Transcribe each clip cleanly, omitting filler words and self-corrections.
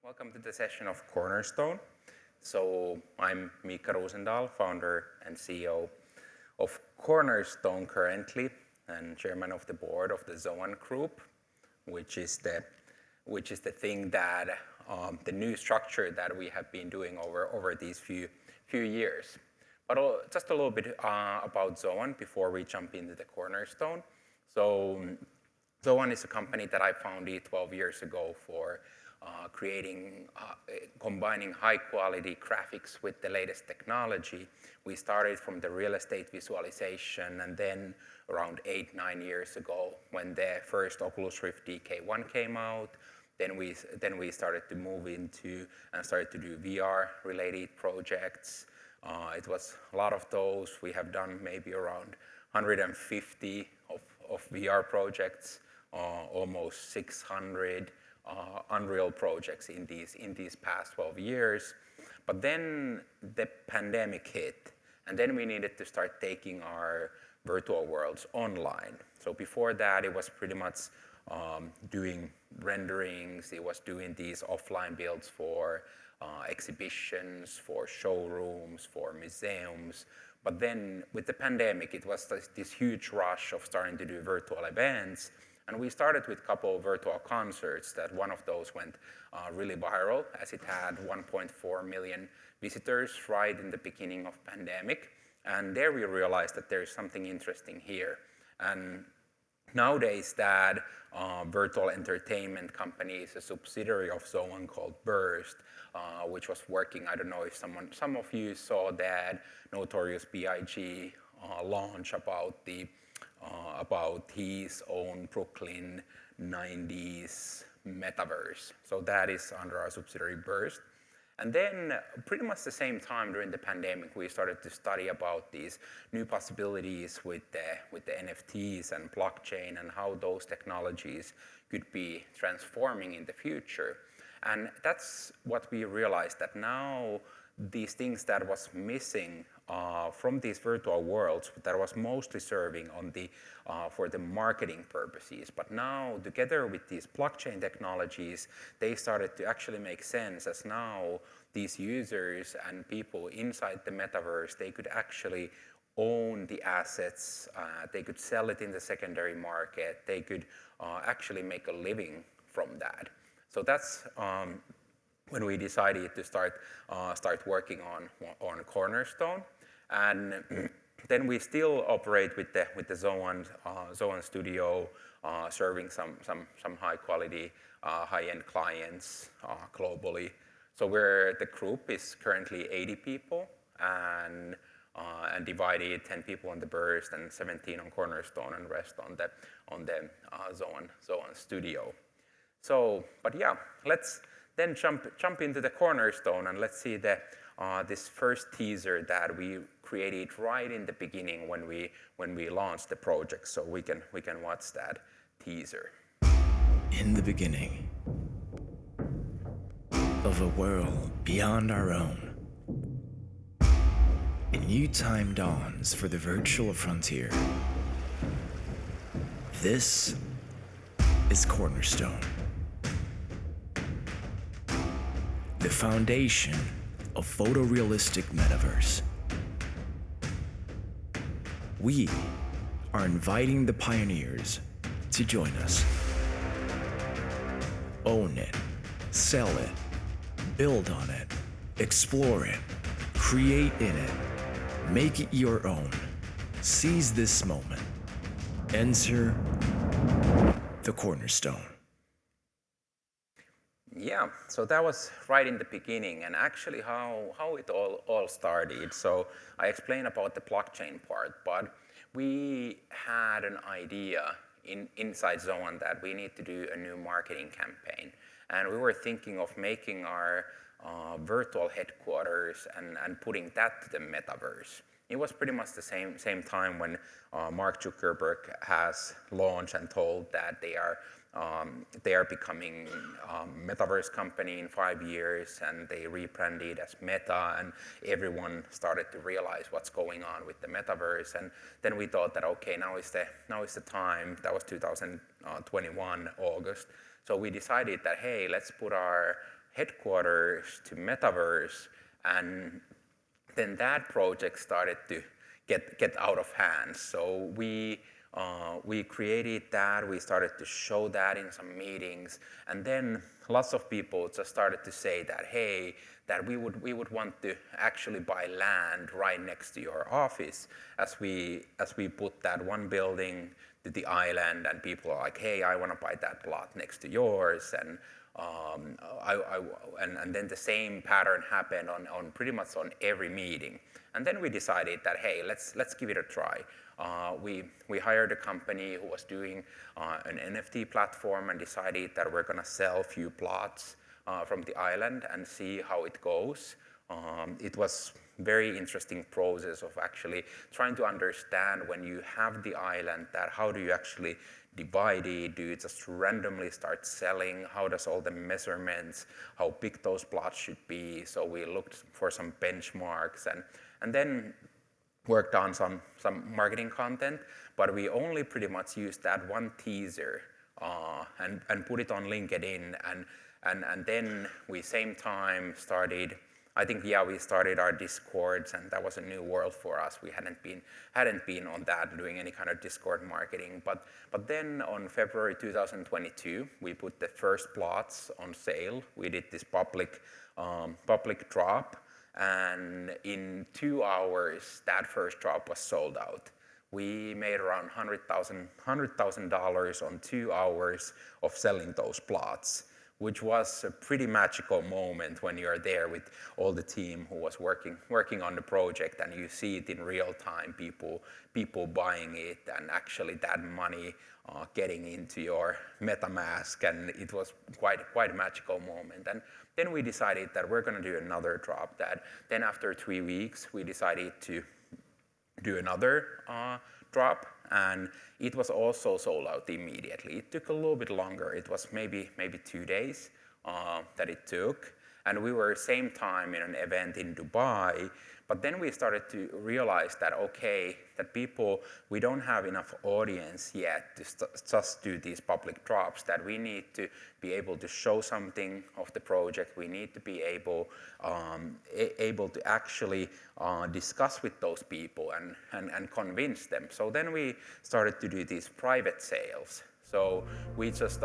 Welcome to the session of Cornerstone. So I'm Miikka Rosendahl, founder and CEO of Cornerstone currently, and chairman of the board of the ZOAN group, which is the thing that the new structure that we have been doing over these few years. But just a little bit about ZOAN before we jump into the Cornerstone. So ZOAN is a company that I founded 12 years ago for combining high-quality graphics with the latest technology. We started from the real estate visualization, and then around 8-9 years ago, when the first Oculus Rift DK1 came out, then we started to move into and started to do VR-related projects. It was a lot of those. We have done maybe around 150 of VR projects, almost 600 Unreal projects in these past 12 years. But then the pandemic hit, and then we needed to start taking our virtual worlds online. So before that, it was pretty much doing renderings. It was doing these offline builds for exhibitions, for showrooms, for museums. But then with the pandemic, it was this huge rush of starting to do virtual events. And we started with a couple of virtual concerts that one of those went really viral, as it had 1.4 million visitors right in the beginning of pandemic. And there we realized that there's something interesting here. And nowadays that virtual entertainment company is a subsidiary of ZOAN called Burst, which was working. I don't know if some of you saw that Notorious B.I.G. Launch about his own Brooklyn 90s Metaverse. So that is under our subsidiary Burst. And then pretty much the same time during the pandemic, we started to study about these new possibilities with the NFTs and blockchain and how those technologies could be transforming in the future. And that's what we realized, that now these things that was missing from these virtual worlds, that was mostly serving for the marketing purposes. But now, together with these blockchain technologies, they started to actually make sense, as now these users and people inside the metaverse, they could actually own the assets, they could sell it in the secondary market, they could actually make a living from that. So that's when we decided to start working on Cornerstone. And then we still operate with the ZOAN studio, serving some high quality, high-end clients globally. So the group is currently 80 people, and divided 10 people on the Burst and 17 on Cornerstone, and rest on the ZOAN studio. So, but yeah, let's then jump into the Cornerstone, and let's see this first teaser that we created right in the beginning when we launched the project. So we can watch that teaser. In the beginning of a world beyond our own, a new time dawns for the virtual frontier. This is Cornerstone, the foundation of photorealistic metaverse. We are inviting the pioneers to join us. Own it, sell it, build on it, explore it, create in it, make it your own. Seize this moment. Enter the Cornerstone. Yeah, so that was right in the beginning, and actually how it all started. So I explained about the blockchain part, but we had an idea inside ZOAN that we need to do a new marketing campaign. And we were thinking of making our virtual headquarters and putting that to the metaverse. It was pretty much the same time when Mark Zuckerberg has launched and told that they are becoming metaverse company in 5 years, and they rebranded as Meta, and everyone started to realize what's going on with the metaverse. And then we thought that okay, now is the time. That was 2021 August. So we decided that hey, let's put our headquarters to Metaverse, and then that project started to get out of hand. So we created that, we started to show that in some meetings, and then lots of people just started to say that, hey, that we would want to actually buy land right next to your office, as we put that one building to the island, and people are like, hey, I want to buy that plot next to yours, and and then the same pattern happened on pretty much on every meeting. And then we decided that, hey, let's give it a try. We hired a company who was doing an NFT platform, and decided that we're going to sell a few plots from the island and see how it goes. It was very interesting process of actually trying to understand, when you have the island, that how do you actually divide it? Do you just randomly start selling? How does all the measurements, how big those plots should be? So we looked for some benchmarks, and then worked on some marketing content, but we only pretty much used that one teaser and put it on LinkedIn, and then we same time started, I think, we started our Discords, and that was a new world for us. We hadn't been on that, doing any kind of Discord marketing. But then on February 2022, we put the first plots on sale. We did this public drop, and in 2 hours, that first drop was sold out. We made around $100,000 on 2 hours of selling those plots, which was a pretty magical moment when you're there with all the team who was working on the project, and you see it in real time, people buying it, and actually that money getting into your MetaMask, and it was quite a magical moment. And then we decided that we're going to do another drop. Then after 3 weeks, we decided to do another drop, and it was also sold out immediately. It took a little bit longer. It was maybe 2 days that it took, and we were same time in an event in Dubai. But then we started to realize that, okay, that we don't have enough audience yet to just do these public drops, that we need to be able to show something of the project. We need to be able to actually discuss with those people and convince them. So then we started to do these private sales. So we just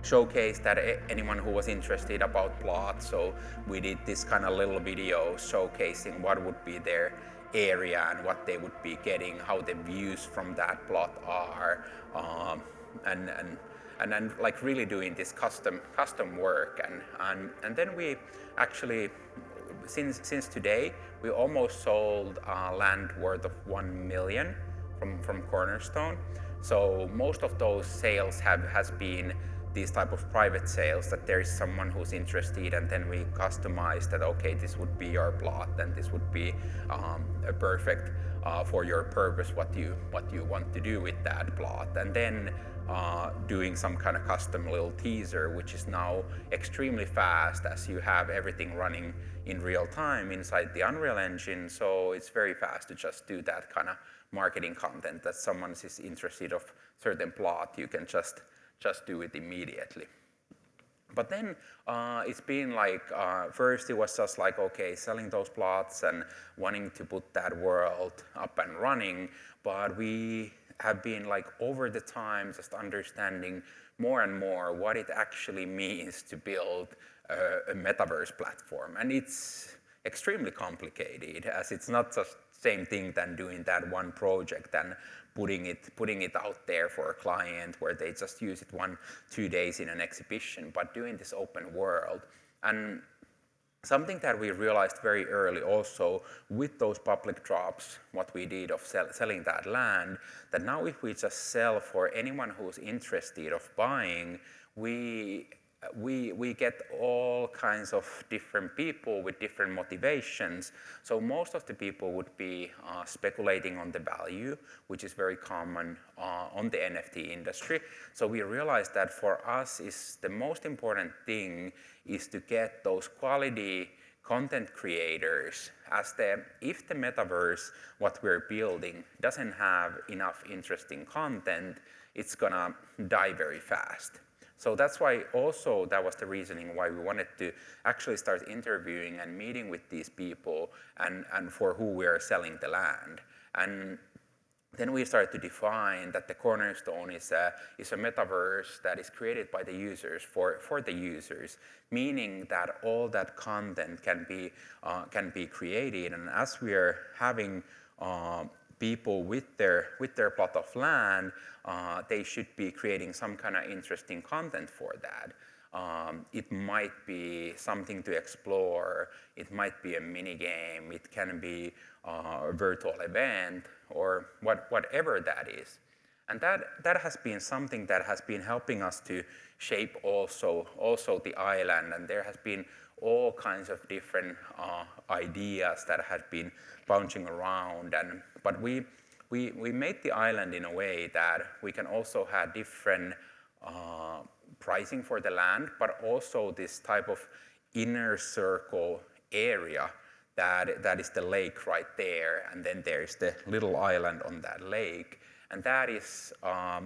showcase that anyone who was interested about plots. So we did this kind of little video showcasing what would be their area and what they would be getting, how the views from that plot are, and then like really doing this custom work. And then we actually, since today, we almost sold land worth of 1 million from Cornerstone. So most of those sales has been these type of private sales, that there is someone who's interested, and then we customize that, okay, this would be your plot, and this would be a perfect for your purpose, what you want to do with that plot. And then doing some kind of custom little teaser, which is now extremely fast, as you have everything running in real time inside the Unreal Engine. So it's very fast to just do that kind of marketing content, that someone is interested of certain plot, you can just do it immediately. But then it's been like, first it was just like, okay, selling those plots and wanting to put that world up and running, but we have been like over the time just understanding more and more what it actually means to build a metaverse platform. And it's extremely complicated, as it's not just same thing than doing that one project and putting it out there for a client where they just use it 1-2 days in an exhibition, but doing this open world. And something that we realized very early also with those public drops, what we did of selling that land, that now if we just sell for anyone who's interested of buying, we get all kinds of different people with different motivations. So most of the people would be speculating on the value, which is very common on the NFT industry. So we realized that for us is the most important thing is to get those quality content creators, if the metaverse, what we're building, doesn't have enough interesting content, it's gonna die very fast. So that's why also that was the reasoning why we wanted to actually start interviewing and meeting with these people and for who we are selling the land. And then we started to define that the Cornerstone is a metaverse that is created by the users for the users, meaning that all that content can be created. And as we are having people with their plot of land, they should be creating some kind of interesting content for that. It might be something to explore, it might be a mini game, it can be a virtual event, or whatever that is. And that has been something that has been helping us to shape also the island, and there has been all kinds of different ideas that have been bouncing around. But we made the island in a way that we can also have different pricing for the land, but also this type of inner circle area that is the lake right there, and then there's the little island on that lake, and that is a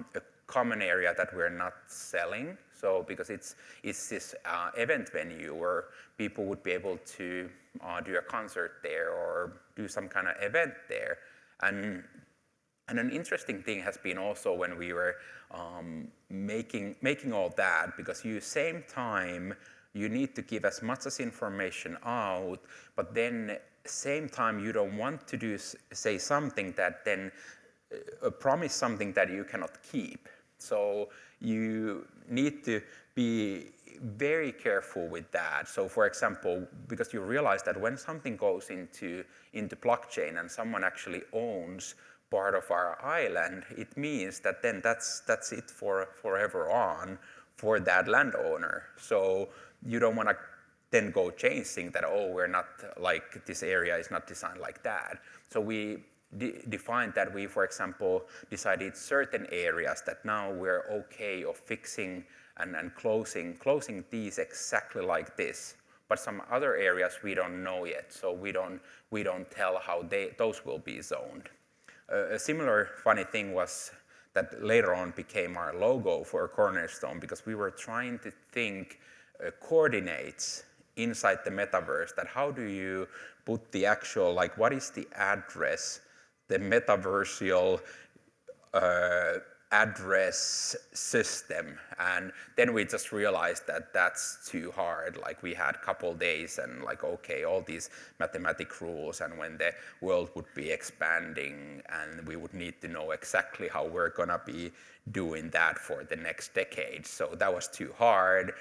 common area that we're not selling. So because it's this event venue where people would be able to do a concert there or do some kind of event there. And an interesting thing has been also when we were making all that, because same time you need to give as much as information out, but then same time you don't want to say something that then promise something that you cannot keep. So you need to be very careful with that. So for example, because you realize that when something goes into blockchain and someone actually owns part of our island, it means that then that's it for forever on for that landowner. So you don't want to then go changing that, oh, we're not like, this area is not designed like that. So we defined that we, for example, decided certain areas that now we're okay of fixing and closing these exactly like this. But some other areas we don't know yet, so we don't tell how those will be zoned. A similar funny thing was that later on became our logo for Cornerstone, because we were trying to think coordinates inside the metaverse, that how do you put the actual, like, what is the address, the metaversial address system. And then we just realized that that's too hard. Like, we had a couple days and like, okay, all these mathematic rules, and when the world would be expanding and we would need to know exactly how we're gonna be doing that for the next decade. So that was too hard.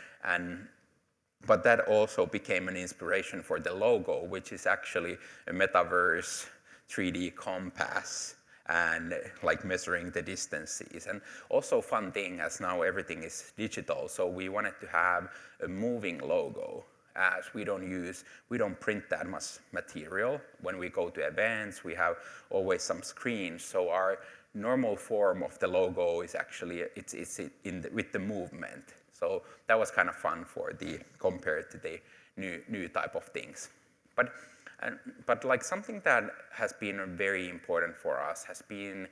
But that also became an inspiration for the logo, which is actually a metaverse 3D compass, and like measuring the distances. And also fun thing, as now everything is digital, so we wanted to have a moving logo, as we don't print that much material. When we go to events, we have always some screens, so our normal form of the logo is actually, it's with the movement. So that was kind of fun compared to the new type of things. But like something that has been very important for us has been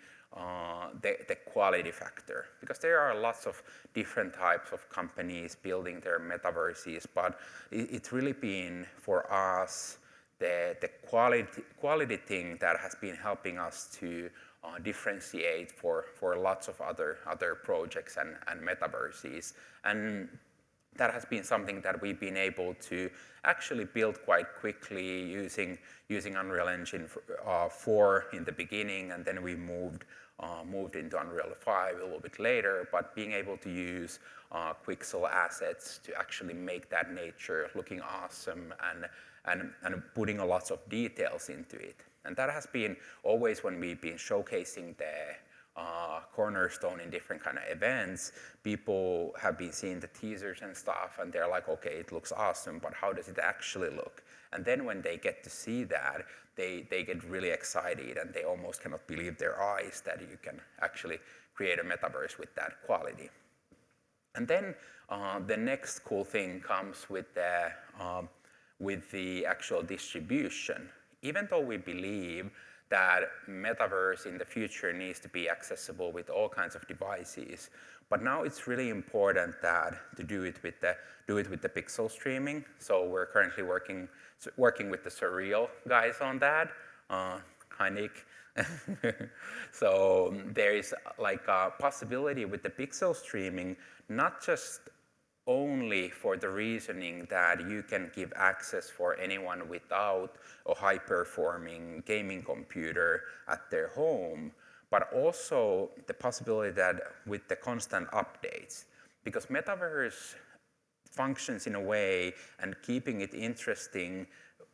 the quality factor, because there are lots of different types of companies building their metaverses, but it's really been for us the quality thing that has been helping us to differentiate for lots of other projects and metaverses. And that has been something that we've been able to actually build quite quickly using Unreal Engine 4 in the beginning, and then we moved into Unreal 5 a little bit later, but being able to use Quixel assets to actually make that nature looking awesome and putting a lot of details into it. And that has been always when we've been showcasing the Cornerstone in different kind of events, people have been seeing the teasers and stuff, and they're like, okay, it looks awesome, but how does it actually look? And then when they get to see that, they get really excited, and they almost cannot believe their eyes that you can actually create a metaverse with that quality. And then the next cool thing comes with the actual distribution. Even though we believe that Metaverse in the future needs to be accessible with all kinds of devices. But now it's really important that to do it with the pixel streaming. So we're currently working with the Surreal guys on that. Hi, Nick. So there is like a possibility with the pixel streaming, not just only for the reasoning that you can give access for anyone without a high-performing gaming computer at their home, but also the possibility that with the constant updates, because Metaverse functions in a way, and keeping it interesting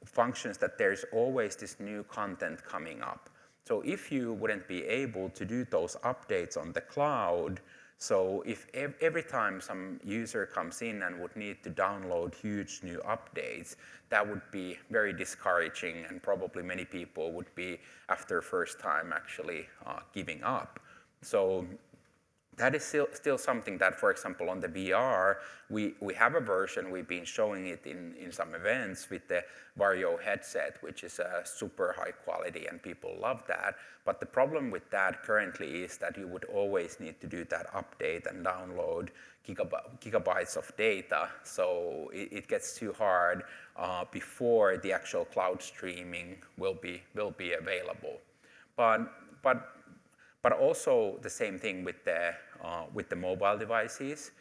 functions that there's always this new content coming up. So if you wouldn't be able to do those updates on the cloud, so if every time some user comes in and would need to download huge new updates, that would be very discouraging, and probably many people would be, after first time, actually giving up. So that is still something that, for example, on the VR, we have a version, we've been showing it in some events with the Vario headset, which is super high quality, and people love that. But the problem with that currently is that you would always need to do that update and download gigabytes of data. So it gets too hard before the actual cloud streaming will be available. But also the same thing with the mobile devices.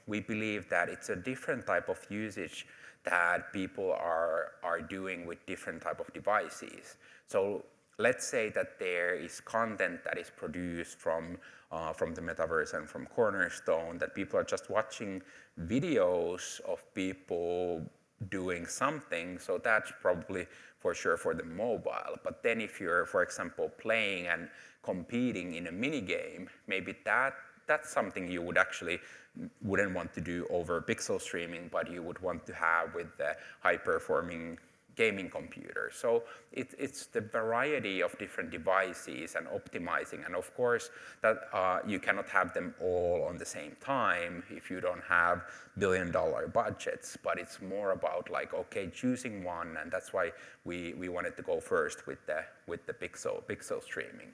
We believe that it's a different type of usage that people are doing with different type of devices. So let's say that there is content that is produced from the Metaverse and from Cornerstone, that people are just watching videos of people doing something, so that's probably for sure for the mobile. But then if you're, for example, playing and competing in a mini game, maybe that's something you wouldn't want to do over pixel streaming, but you would want to have with the high-performing gaming computer. So it's the variety of different devices and optimizing, and of course that you cannot have them all on the same time if you don't have billion-dollar budgets, but it's more about like, okay, choosing one, and that's why we wanted to go first with the pixel streaming.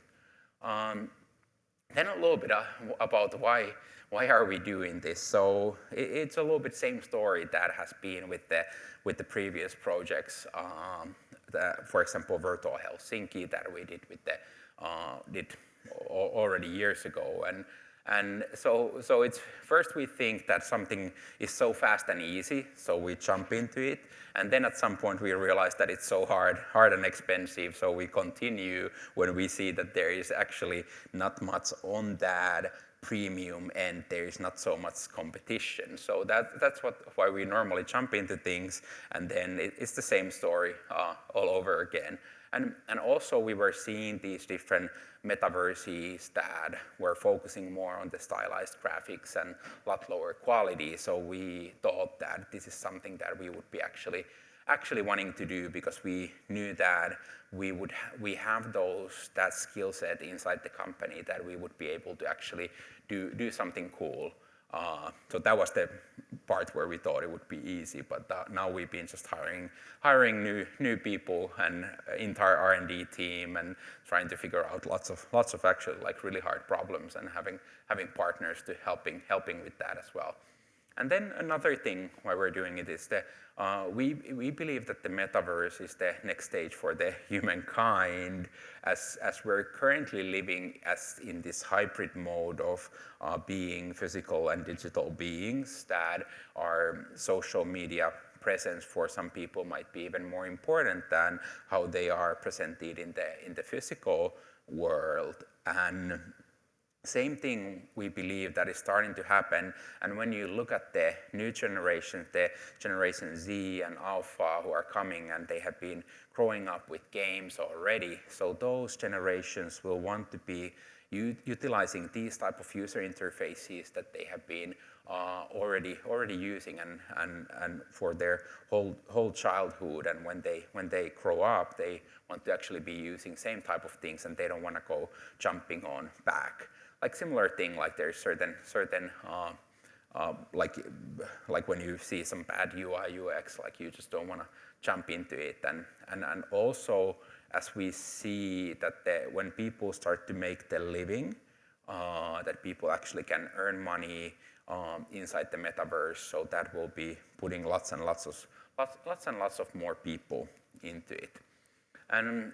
Then a little bit about why are we doing this? So it's a little bit same story that has been with the previous projects. For example, Virtual Helsinki that we did did already years ago, and so it's first we think that something is so fast and easy, so we jump into it, and then at some point we realize that it's so hard and expensive, so we continue when we see that there is actually not much on that premium and there is not so much competition. So that's why we normally jump into things, and then it's the same story all over again. And also we were seeing these different metaverses that were focusing more on the stylized graphics and a lot lower quality. So we thought that this is something that we would be actually wanting to do, because we knew that we have that skill set inside the company that we would be able to actually do something cool. So that was the part where we thought it would be easy, but now we've been just hiring new people and entire R&D team, and trying to figure out lots of actually like really hard problems, and having partners to helping with that as well. And then another thing why we're doing it is that we believe that the metaverse is the next stage for the humankind, as we're currently living as in this hybrid mode of being physical and digital beings, that our social media presence for some people might be even more important than how they are presented in the physical world. And same thing we believe that is starting to happen. And when you look at the new generations, the Generation Z and Alpha who are coming, and they have been growing up with games already, so those generations will want to be utilizing these type of user interfaces that they have been already using and for their whole childhood. And when they grow up, they want to actually be using same type of things, and they don't want to go jumping on back. Like similar thing, like there's certain like when you see some bad UI UX, like you just don't want to jump into it. And also as we see that when people start to make their living, that people actually can earn money inside the metaverse. So that will be putting lots and lots of more people into it. And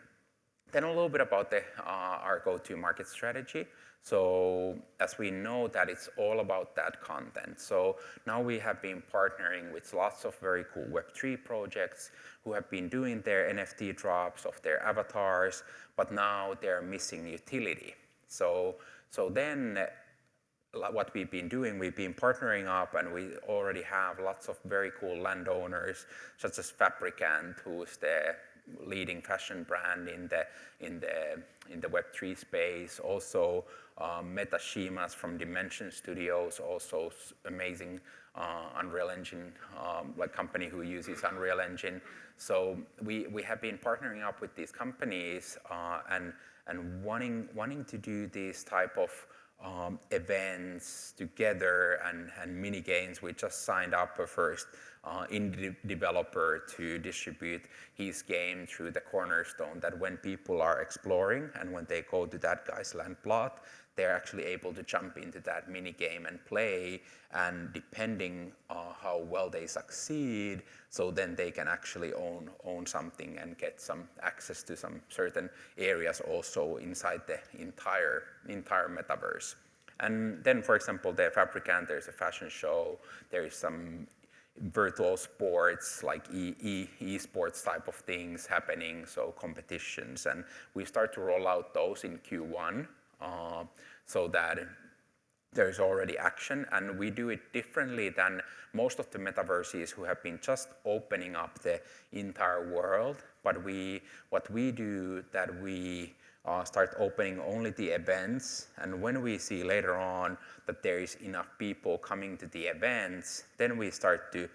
then a little bit about our go-to-market strategy. So as we know that it's all about that content. So now we have been partnering with lots of very cool Web3 projects who have been doing their NFT drops of their avatars, but now they're missing utility. So then what we've been doing, we've been partnering up, and we already have lots of very cool landowners, such as Fabricant, who's the leading fashion brand in the Web3 space. Also, Metashimas from Dimension Studios, also amazing Unreal Engine, like company who uses Unreal Engine. So we have been partnering up with these companies and wanting to do these type of events together and mini games. We just signed up a first indie developer to distribute his game through the Cornerstone, that when people are exploring and when they go to that guy's land plot, they're actually able to jump into that mini game and play, and depending on how well they succeed, so then they can actually own something and get some access to some certain areas also inside the entire metaverse. And then, for example, the Fabricant, there's a fashion show, there is some virtual sports like esports type of things happening, so competitions, and we start to roll out those in Q1 so that there's already action, and we do it differently than most of the metaverses who have been just opening up the entire world. But what we do, that we start opening only the events, and when we see later on that there is enough people coming to the events, then we start to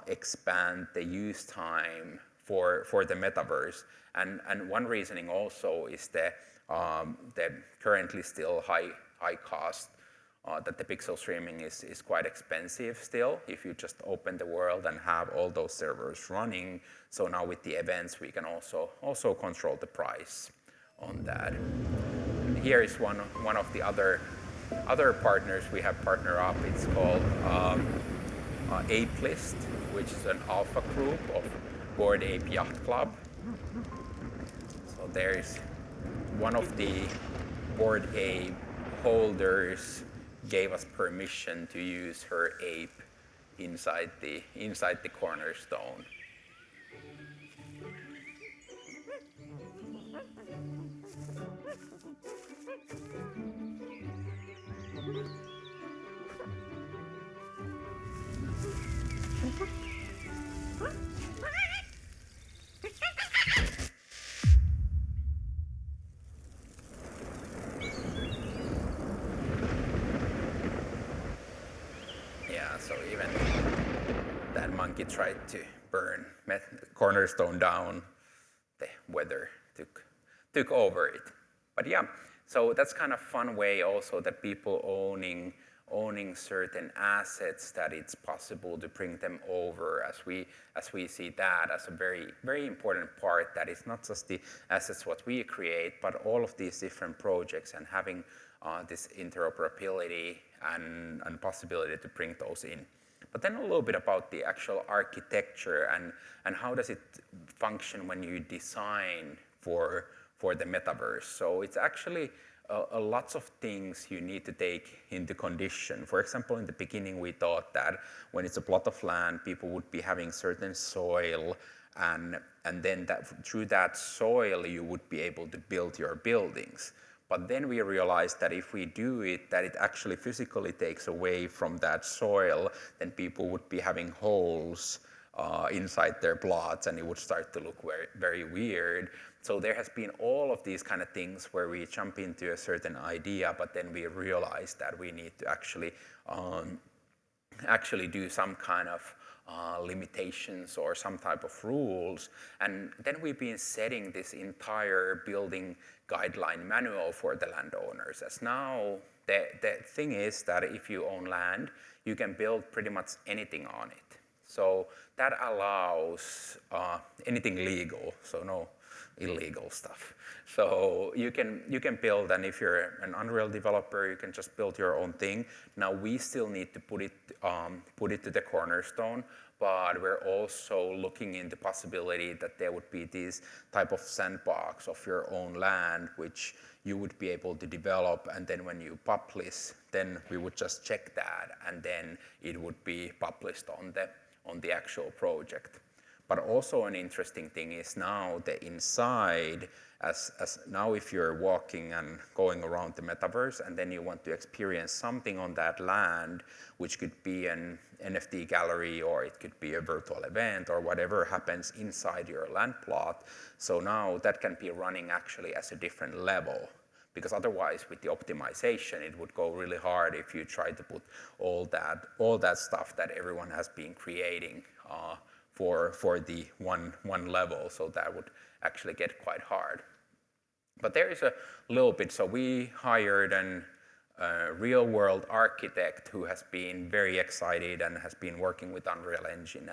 expand the use time for the metaverse. And one reasoning also is the currently still high cost, that the pixel streaming is quite expensive still if you just open the world and have all those servers running. So now with the events we can also control the price on that. And here is one of the other partners we have partnered up. It's called Ape List, which is an alpha group of Bored Ape Yacht Club. So there's one of the Bored Ape holders gave us permission to use her ape inside the Cornerstone. So even that monkey tried to burn Cornerstone down, the weather took over it. But yeah, so that's kind of fun way also that people owning certain assets, that it's possible to bring them over, as we see that as a very, very important part, that it's not just the assets what we create, but all of these different projects, and having this interoperability and possibility to bring those in. But then a little bit about the actual architecture and how does it function when you design for the metaverse. So it's actually lots of things you need to take into condition. For example, in the beginning we thought that when it's a plot of land, people would be having certain soil, and then through that soil you would be able to build your buildings. But then we realized that if we do it, that it actually physically takes away from that soil, then people would be having holes inside their plots, and it would start to look very, very weird. So there has been all of these kind of things where we jump into a certain idea, but then we realize that we need to actually do some kind of limitations or some type of rules. And then we've been setting this entire building guideline manual for the landowners. As now, the thing is that if you own land, you can build pretty much anything on it. So that allows anything legal, so illegal stuff. So you can build, and if you're an Unreal developer, you can just build your own thing. Now we still need to put it to the Cornerstone, but we're also looking into possibility that there would be these type of sandbox of your own land, which you would be able to develop, and then when you publish, then we would just check that, and then it would be published on the actual project. But also an interesting thing is now the inside, as now if you're walking and going around the metaverse and then you want to experience something on that land, which could be an NFT gallery or it could be a virtual event or whatever happens inside your land plot. So now that can be running actually as a different level. Because otherwise, with the optimization, it would go really hard if you try to put all that stuff that everyone has been creating for the one level. So that would actually get quite hard. But there is a little bit. So we hired a real-world architect who has been very excited and has been working with Unreal Engine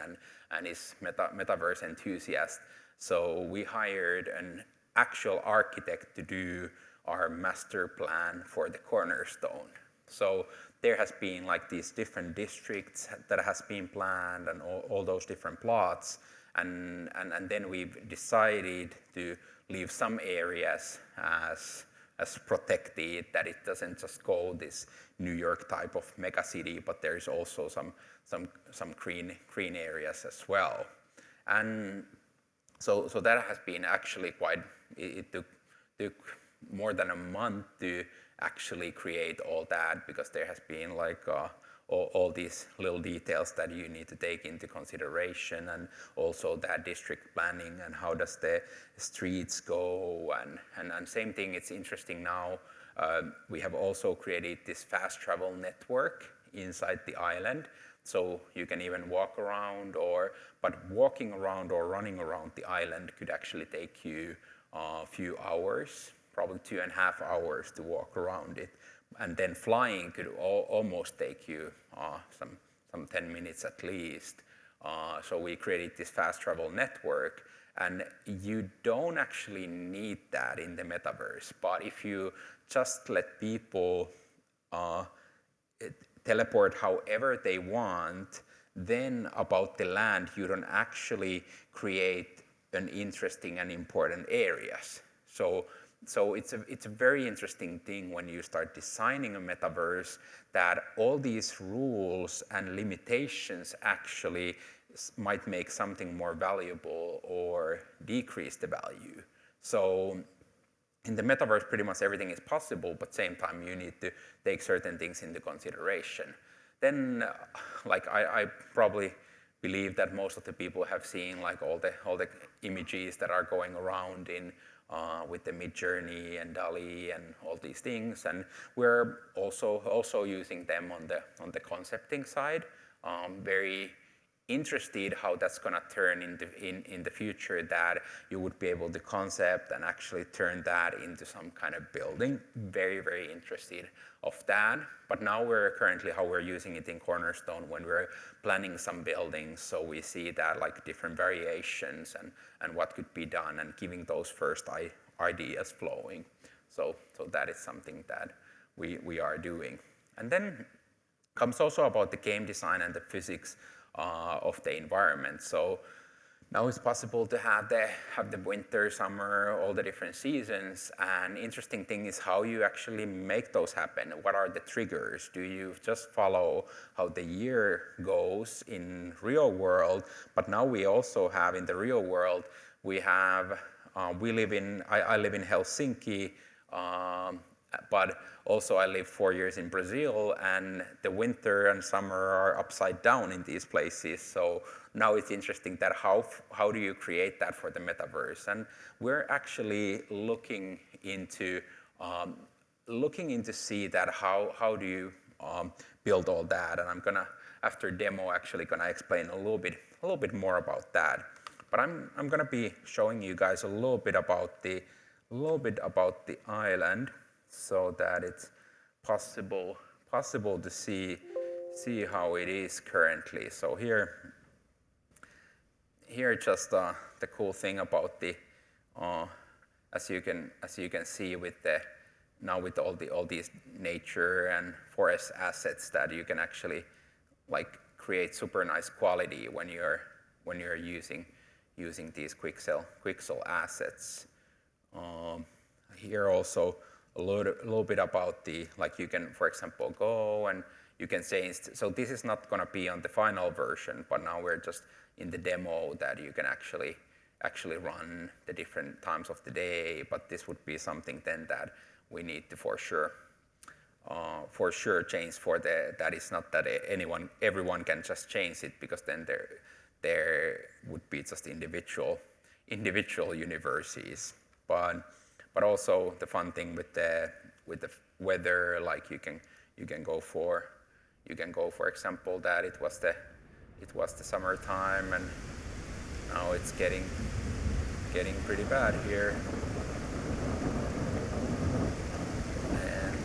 and is metaverse enthusiast. So we hired an actual architect to do our master plan for the Cornerstone. So there has been like these different districts that has been planned and all those different plots. And then we've decided to leave some areas as protected, that it doesn't just go this New York type of mega city, but there's also some green areas as well. And so that has been actually quite, it took more than a month to actually create all that, because there has been like all these little details that you need to take into consideration, and also that district planning and how does the streets go, and same thing. It's interesting now, we have also created this fast travel network inside the island, so you can even walk around, but walking around or running around the island could actually take you a few hours, probably 2.5 hours to walk around it. And then flying could almost take you some 10 minutes at least. So we created this fast travel network, and you don't actually need that in the metaverse. But if you just let people teleport however they want, then about the land, you don't actually create an interesting and important areas. So it's a very interesting thing when you start designing a metaverse, that all these rules and limitations actually might make something more valuable or decrease the value. So in the metaverse, pretty much everything is possible, but same time you need to take certain things into consideration. Then, like I probably believe that most of the people have seen like all the images that are going around in with the Midjourney and DALL-E and all these things, and we're also using them on the concepting side. Very interested how that's going to turn in the future, that you would be able to concept and actually turn that into some kind of building. Very interested of that. But now we're currently how we're using it in Cornerstone when we're planning some buildings, so we see that like different variations and what could be done, and giving those first ideas flowing. So that is something that we are doing. And then comes also about the game design and the physics of the environment. So now it's possible to have the winter, summer, all the different seasons. And interesting thing is how you actually make those happen. What are the triggers? Do you just follow how the year goes in real world? But now we also have in the real world, I live in Helsinki, but also I lived 4 years in Brazil, and the winter and summer are upside down in these places. So now it's interesting that how do you create that for the metaverse? And we're actually looking into see that how do you build all that? And I'm gonna, after demo, actually gonna explain a little bit more about that. But I'm gonna be showing you guys a little bit about the island, so that it's possible to see how it is currently. So here just the cool thing about the As you can see with now with all these nature and forest assets, that you can actually like create super nice quality when you're using these Quixel assets. Here also a little bit about the, like you can, for example, go and you can change. So this is not going to be on the final version, but now we're just in the demo that you can actually run the different times of the day. But this would be something then that we need to for sure change for the, that is not that everyone can just change it, because then there would be just individual universes. But also the fun thing with the weather, like you can go for example that it was the summertime, and now it's getting pretty bad here, and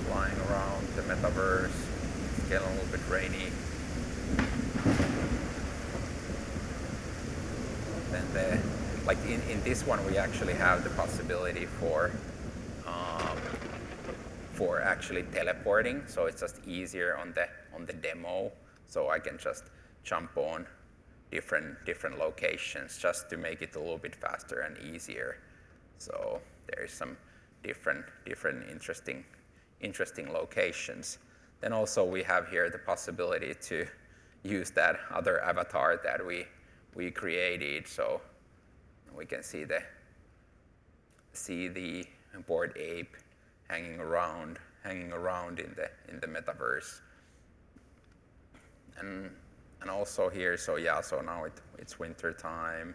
flying around the metaverse, it's getting a little bit rainy. Then like in this one we actually have the possibility for actually teleporting, so it's just easier on the demo. So I can just jump on different locations just to make it a little bit faster and easier. So there's some different interesting locations. Then also we have here the possibility to use that other avatar that we created. So we can see the bored ape hanging around in the metaverse. And also here, so now it's winter time.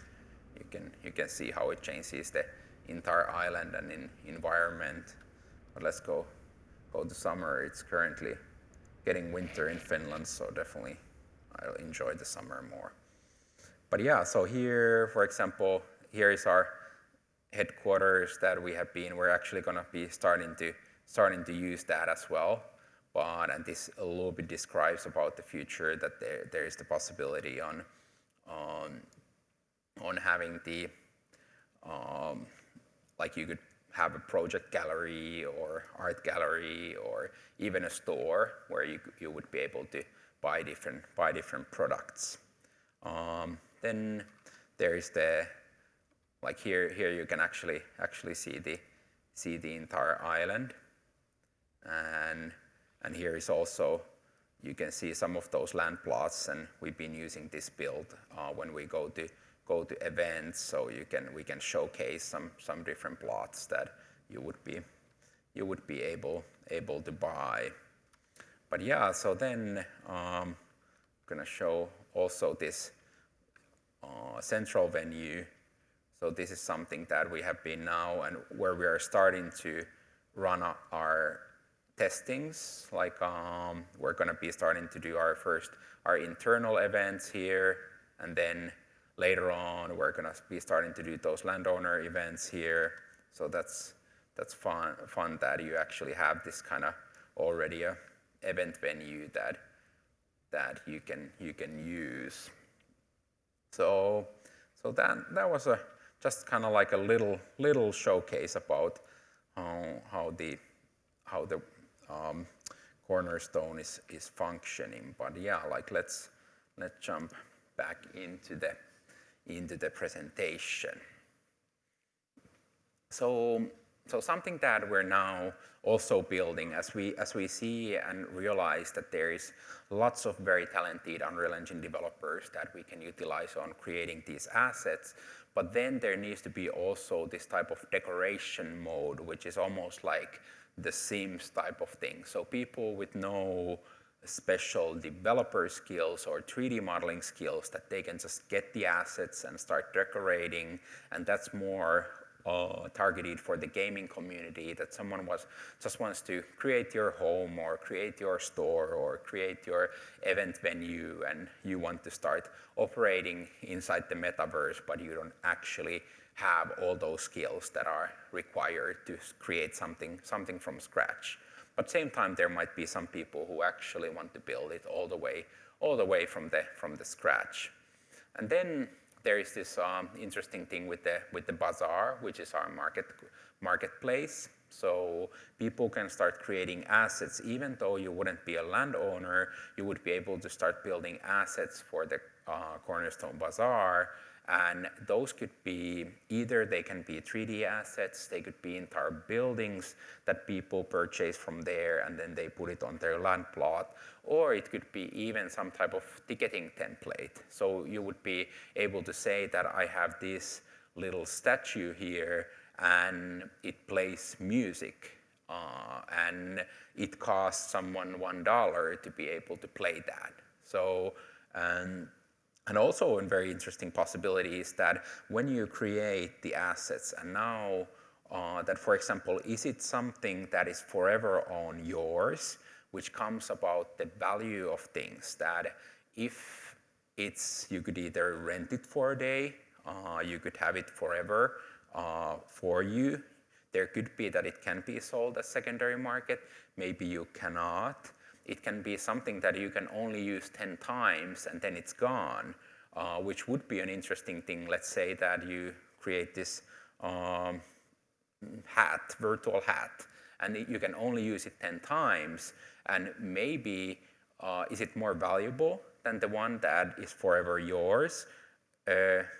You can see how it changes the entire island and environment. But let's go to summer. It's currently getting winter in Finland, so definitely I'll enjoy the summer more. But yeah, so here, for example, here is our headquarters that we're actually going to be starting to use that as well. And this a little bit describes about the future, that there is the possibility on having the like you could have a project gallery or art gallery or even a store where you would be able to buy different products. Then there is the, like here you can actually see the entire island, and here is also, you can see some of those land plots, and we've been using this build when we go to events, so we can showcase some different plots that you would be able to buy. But yeah, so then I'm gonna show also this central venue. So this is something that we have been now, and where we are starting to run our testings. Like we're going to be starting to do our internal events here, and then later on we're going to be starting to do those landowner events here. So that's fun that you actually have this kind of already a event venue that you can use. So that was just kind of like a little showcase about how the Cornerstone is functioning. But yeah, like let's jump back into the presentation. So something that we're now also building, as we see and realize that there is lots of very talented Unreal Engine developers that we can utilize on creating these assets, but then there needs to be also this type of decoration mode, which is almost like the Sims type of thing. So people with no special developer skills or 3D modeling skills, that they can just get the assets and start decorating, and that's more targeted for the gaming community, that someone just wants to create your home or create your store or create your event venue, and you want to start operating inside the metaverse, but you don't actually have all those skills that are required to create something from scratch. But same time, there might be some people who actually want to build it all the way from the scratch. And then there is this interesting thing with the bazaar, which is our marketplace. So people can start creating assets. Even though you wouldn't be a landowner, you would be able to start building assets for the Cornerstone Bazaar. And those could be either they can be 3D assets, they could be entire buildings that people purchase from there and then they put it on their land plot, or it could be even some type of ticketing template. So you would be able to say that I have this little statue here and it plays music and it costs someone $1 to be able to play that. So, and also a very interesting possibility is that when you create the assets and now that, for example, is it something that is forever on yours, which comes about the value of things, that if it's, you could either rent it for a day, you could have it forever for you. There could be that it can be sold as secondary market, maybe you cannot. It can be something that you can only use 10 times and then it's gone, which would be an interesting thing. Let's say that you create this virtual hat, and you can only use it 10 times, and maybe is it more valuable than the one that is forever yours?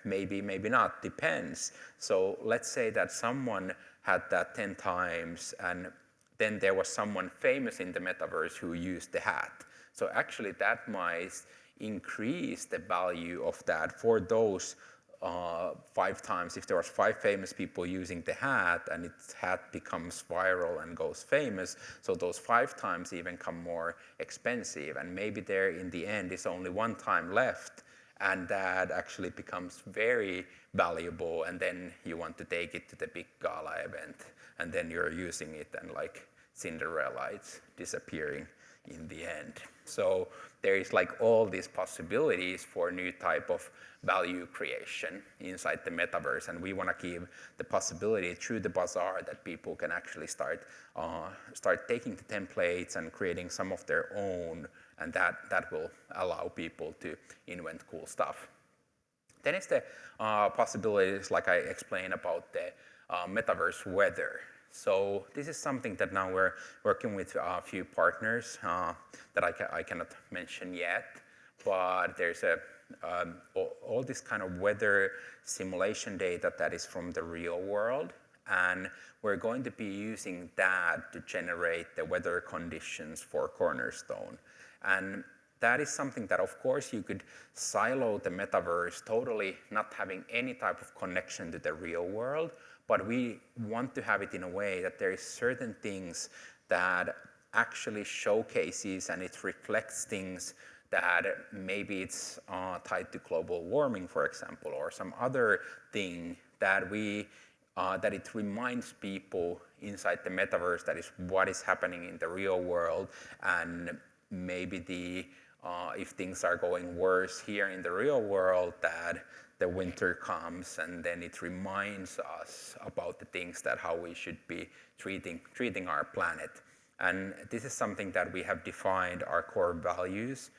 Maybe, maybe not, depends. So let's say that someone had that 10 times and then there was someone famous in the metaverse who used the hat. So actually that might increase the value of that for those 5 times. If there was 5 famous people using the hat and its hat becomes viral and goes famous, so those 5 times even come more expensive, and maybe there in the end is only 1 time left, and that actually becomes very valuable, and then you want to take it to the big gala event, and then you're using it and like Cinderella, it's disappearing in the end. So there is like all these possibilities for new type of value creation inside the metaverse, and we want to give the possibility through the bazaar that people can actually start taking the templates and creating some of their own, and that will allow people to invent cool stuff. Then is the possibilities, like I explained about the metaverse weather. So this is something that now we're working with a few partners that I cannot mention yet, but there's all this kind of weather simulation data that is from the real world, and we're going to be using that to generate the weather conditions for Cornerstone. And that is something that, of course, you could silo the metaverse totally not having any type of connection to the real world, but we want to have it in a way that there is certain things that actually showcases and it reflects things that maybe it's tied to global warming, for example, or some other thing that that it reminds people inside the metaverse that is what is happening in the real world, and maybe if things are going worse here in the real world, that the winter comes and then it reminds us about the things that how we should be treating our planet. And this is something that we have defined our core values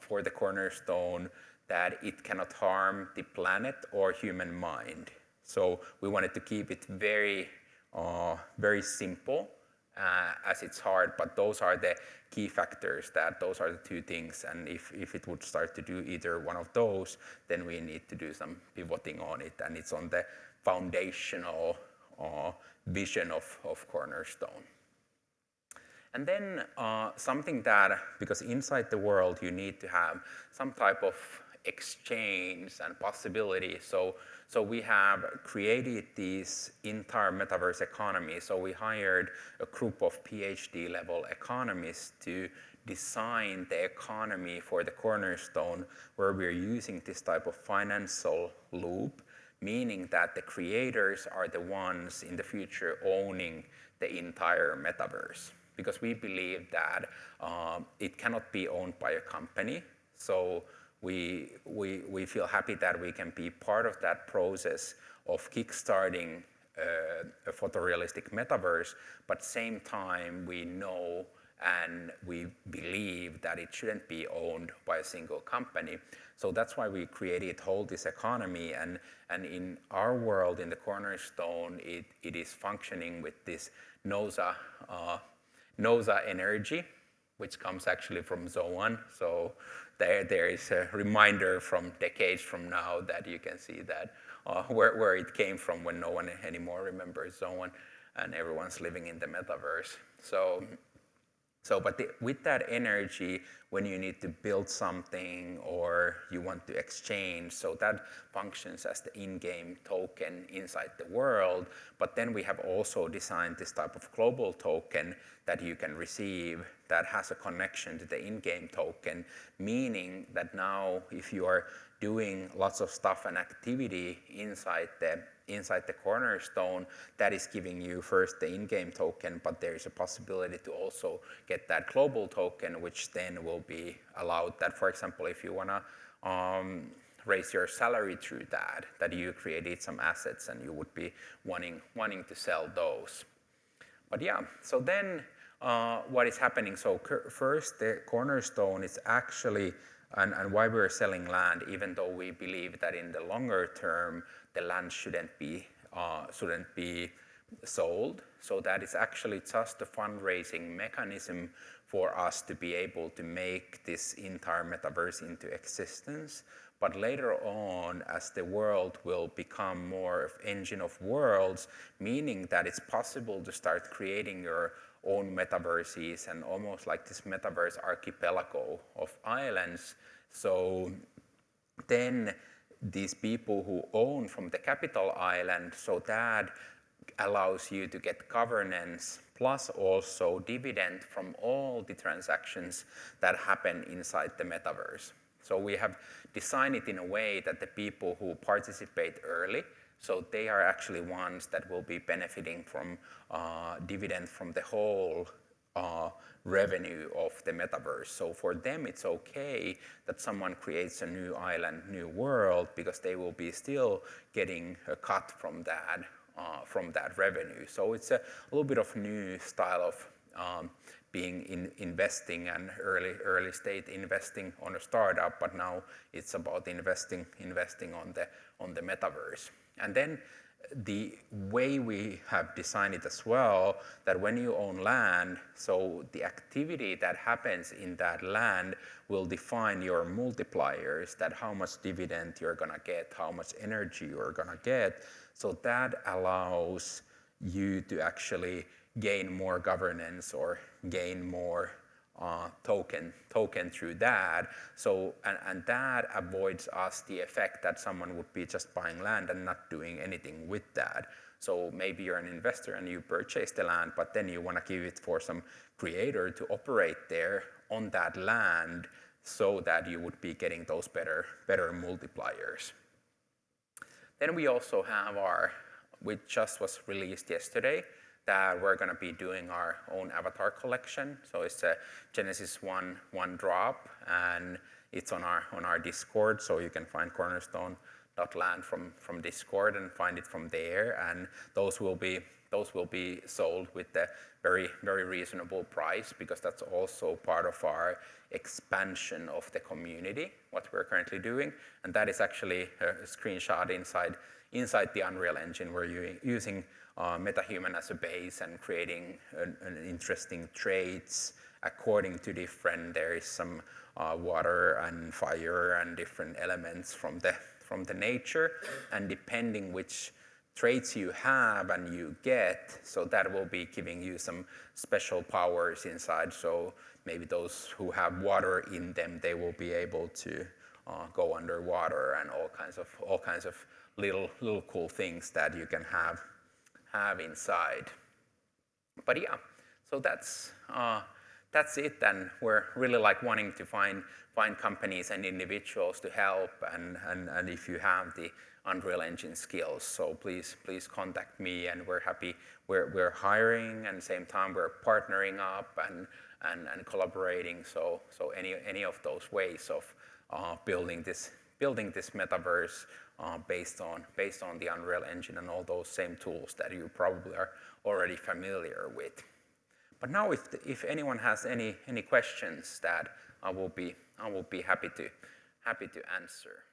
for the Cornerstone, that it cannot harm the planet or human mind. So we wanted to keep it very simple, as it's hard, but those are the key factors, that those are the 2 things, and if it would start to do either one of those, then we need to do some pivoting on it, and it's on the foundational vision of Cornerstone. And then something that, because inside the world you need to have some type of exchange and possibility. So we have created this entire metaverse economy. So we hired a group of PhD level economists to design the economy for the Cornerstone, where we're using this type of financial loop, meaning that the creators are the ones in the future owning the entire metaverse. Because we believe that it cannot be owned by a company. So we feel happy that we can be part of that process of kickstarting a photorealistic metaverse, but same time we know and we believe that it shouldn't be owned by a single company. So that's why we created Hold This Economy, and in our world, in the Cornerstone, it is functioning with this NOSA energy, which comes actually from ZOAN. So there is a reminder from decades from now that you can see that where it came from when no one anymore remembers ZOAN and everyone's living in the metaverse. But with that energy, when you need to build something or you want to exchange, so that functions as the in-game token inside the world. But then we have also designed this type of global token that you can receive that has a connection to the in-game token, meaning that now if you are doing lots of stuff and activity inside the Cornerstone, that is giving you first the in-game token, but there is a possibility to also get that global token, which then will be allowed that, for example, if you want to raise your salary through that you created some assets and you would be wanting to sell those. But yeah, so then what is happening? So first, the Cornerstone is actually, and why we're selling land, even though we believe that in the longer term, the land shouldn't be sold. So that is actually just a fundraising mechanism for us to be able to make this entire metaverse into existence. But later on, as the world will become more of engine of worlds, meaning that it's possible to start creating your own metaverses and almost like this metaverse archipelago of islands. So then these people who own from the capital island, so that allows you to get governance plus also dividend from all the transactions that happen inside the metaverse. So we have designed it in a way that the people who participate early, so they are actually ones that will be benefiting from dividend from the whole revenue of the metaverse. So for them, it's okay that someone creates a new island, new world, because they will be still getting a cut from that revenue. So it's a little bit of new style of being investing and early state investing on a startup, but now it's about investing on the metaverse. And then the way we have designed it as well, that when you own land, so the activity that happens in that land will define your multipliers, that how much dividend you're gonna get, how much energy you're gonna get. So that allows you to actually gain more governance or gain more token through that. So and that avoids us the effect that someone would be just buying land and not doing anything with that. So maybe you're an investor and you purchase the land, but then you want to give it for some creator to operate there on that land, so that you would be getting those better multipliers. Then we also have which just was released yesterday, that we're going to be doing our own avatar collection. So it's a Genesis 1 drop, and it's on our Discord. So you can find Cornerstone.land from Discord and find it from there. And those will be sold with a very, very reasonable price, because that's also part of our expansion of the community, what we're currently doing. And that is actually a screenshot inside the Unreal Engine. We're using MetaHuman as a base and creating an interesting traits according to different. There is some water and fire and different elements from the nature, and depending which traits you have and you get, so that will be giving you some special powers inside. So maybe those who have water in them, they will be able to go underwater, and all kinds of little cool things that you can have inside. But yeah, so that's it. And we're really wanting to find companies and individuals to help, and if you have the Unreal Engine skills, so please contact me, and we're happy. We're hiring, and at the same time we're partnering up and collaborating. So any of those ways of building this metaverse based on the Unreal Engine and all those same tools that you probably are already familiar with. But now if anyone has any questions that I will be happy to answer.